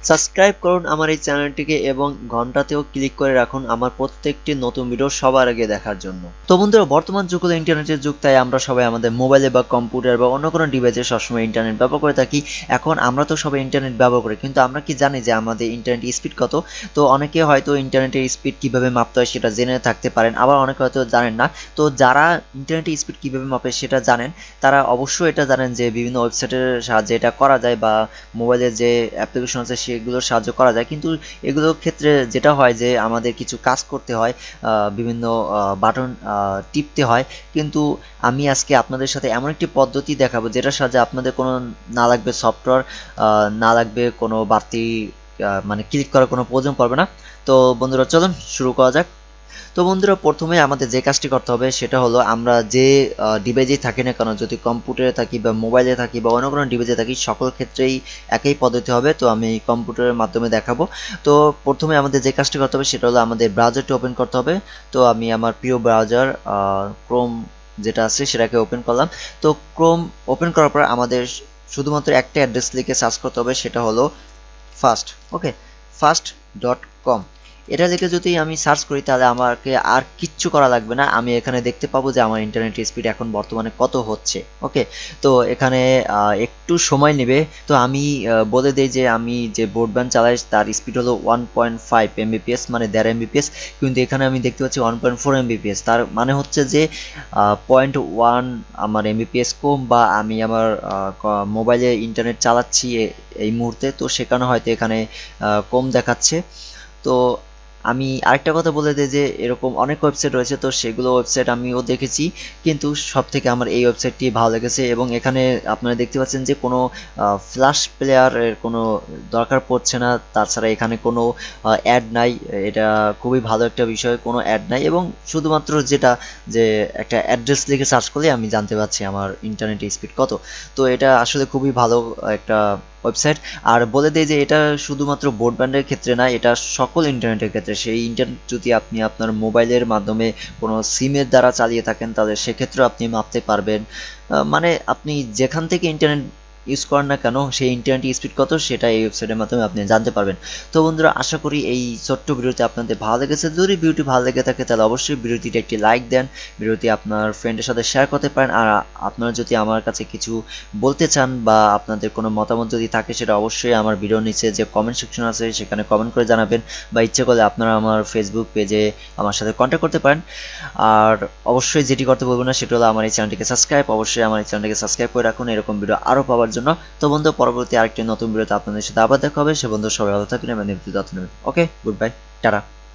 Subscribe করুন আমার এই চ্যানেলটিকে এবং ঘন্টাতেও ক্লিক করে রাখুন আমার প্রত্যেকটি নতুন ভিডিও সবার আগে দেখার জন্য। তো বন্ধুরা, বর্তমান যুগ হলো ইন্টারনেটের যুগ, তাই আমরা সবাই আমাদের মোবাইলে বা কম্পিউটার বা অন্য কোনো ডিভাইসে সবসময় ইন্টারনেট ব্যবহার করে থাকি। এখন আমরা তো সবাই ইন্টারনেট ব্যবহার করি, কিন্তু আমরা কি জানি যে আমাদের ইন্টারনেট স্পিড কত? তো অনেকে হয়তো ইন্টারনেটের স্পিড কীভাবে মাপতে হয় সেটা জেনে থাকতে পারেন, আবার অনেকে হয়তো জানেন না। তো যারা ইন্টারনেটের স্পিড কীভাবে মাপে সেটা জানেন, তারা অবশ্যই এটা জানেন যে বিভিন্ন ওয়েবসাইটের সাহায্যে এটা করা যায় বা মোবাইলের যে অ্যাপ্লিকেশন আছে সেগুলোর সাহায্য করা যায়। কিন্তু এগুলোর ক্ষেত্রে যেটা হয় যে আমাদের কিছু কাজ করতে হয়, বিভিন্ন বাটন টিপতে হয়। কিন্তু আমি আজকে আপনাদের সাথে এমন একটি পদ্ধতি দেখাবো যেটার সাহায্যে আপনাদের কোনো না লাগবে সফটওয়্যার, না লাগবে কোনো বাড়তি মানে ক্লিক করার কোনো প্রয়োজন পড়বে না। তো বন্ধুরা, চলুন শুরু করা যাক। তো বন্ধুরা, প্রথমে আমাদের যে কাজটি করতে হবে সেটা হলো, আমরা যে ডিভাইসেই থাকি না কেন, যদি কম্পিউটারে থাকি বা মোবাইলে থাকি বা অন্য কোনো ডিভাইসে থাকি, সকল ক্ষেত্রেই একই পদ্ধতি হবে। তো আমি কম্পিউটারের মাধ্যমে দেখাবো। তো প্রথমে আমাদের যে কাজটি করতে হবে সেটা হলো আমাদের ব্রাউজারটি ওপেন করতে হবে। তো আমি আমার প্রিয় ব্রাউজার ক্রোম যেটা আছে সেটাকে ওপেন করলাম। তো ক্রোম ওপেন করার পর আমাদের শুধুমাত্র একটা অ্যাড্রেস লিখে সার্চ করতে হবে, সেটা হলো ফার্স্ট। ওকে, ফার্স্ট.com। এটা লিখে যদি আমি সার্চ করি তাহলে আমাকে আর কিচ্ছু করা লাগবে না, আমি এখানে দেখতে পাবো যে আমার ইন্টারনেট স্পিড এখন বর্তমানে কত হচ্ছে। ওকে, তো এখানে একটু সময় নেবে। তো আমি বলে দিই যে আমি যে ব্রডব্যান্ড চালাই তার স্পিড হলো 1.5 Mbps, মানে 1.5 Mbps। কিন্তু এখানে আমি দেখতে পাচ্ছি 1.4 Mbps, তার মানে হচ্ছে যে 0.1 আমার Mbps কম, বা আমি আমার মোবাইলে ইন্টারনেট চালাচ্ছি এই মুহূর্তে, তো সেখানে হয়তো এখানে কম দেখাচ্ছে। তো আমি আরেকটা কথা বলে দিই যে এরকম অনেক ওয়েবসাইট রয়েছে, তো সেগুলো ওয়েবসাইট আমিও দেখেছি, কিন্তু সব থেকে আমার এই ওয়েবসাইটটি ভালো লেগেছে। এবং এখানে আপনারা দেখতে পাচ্ছেন যে কোনো ফ্ল্যাশ প্লেয়ারের কোনো দরকার পড়ছে না, তাছাড়া এখানে কোনো অ্যাড নাই। এটা খুবই ভালো একটা বিষয়, কোনো অ্যাড নাই। এবং শুধুমাত্র যেটা, যে একটা অ্যাড্রেস লিখে সার্চ করলে আমি জানতে পারছি আমার ইন্টারনেট স্পিড কত। তো এটা আসলে খুবই ভালো একটা ওয়েবসাইট। আর বলে দেই যে এটা শুধুমাত্র ব্রডব্যান্ডের ক্ষেত্রে না, এটা সকল ইন্টারনেটের ক্ষেত্রে। সেই ইন্টারনেট যদি আপনি আপনার মোবাইলের মাধ্যমে কোনো সিমের দ্বারা চালিয়ে থাকেন তাহলে সেক্ষেত্রেও আপনি মাপতে পারবেন। মানে আপনি যেখান থেকে ইন্টারনেট ইউজ করেন না কেন, সেই ইন্টারনেট স্পিড কত সেটা এই ওয়েবসাইটের মাধ্যমে আপনি জানতে পারবেন। তো বন্ধুরা, আশা করি এই ছোট্ট ভিডিওটি আপনাদের ভালো লেগেছে। যদি ভিডিওটি ভালো লেগে থাকে তাহলে অবশ্যই ভিডিওটিতে একটি লাইক দেন, ভিডিওটি আপনার ফ্রেন্ডের সাথে শেয়ার করতে পারেন। আর আপনারা যদি আমার কাছে কিছু বলতে চান বা আপনাদের কোনো মতামত যদি থাকে সেটা অবশ্যই আমার ভিডিওর নিচে যে কমেন্ট সেকশন আছে সেখানে কমেন্ট করে জানাবেন, বা ইচ্ছে করলে আপনারা আমার ফেসবুক পেজে আমার সাথে কন্ট্যাক্ট করতে পারেন। আর অবশ্যই যেটি করতে বলবো না সেটা হলো আমার এই চ্যানেলটিকে সাবস্ক্রাইব, অবশ্যই আমার এই চ্যানেলটিকে সাবস্ক্রাইব করে রাখুন এরকম ভিডিও আরও পাওয়ার জন্য। তো বন্ধু, পরবর্তী আরেকটি নতুন ভিডিওতে আপনাদের সাথে আবার দেখা হবে। সে বন্ধু, সবাই ভালো থাকবেন এবং নিয়মিত যত্ন নেবেন। ওকে, গুড বাই, টাটা।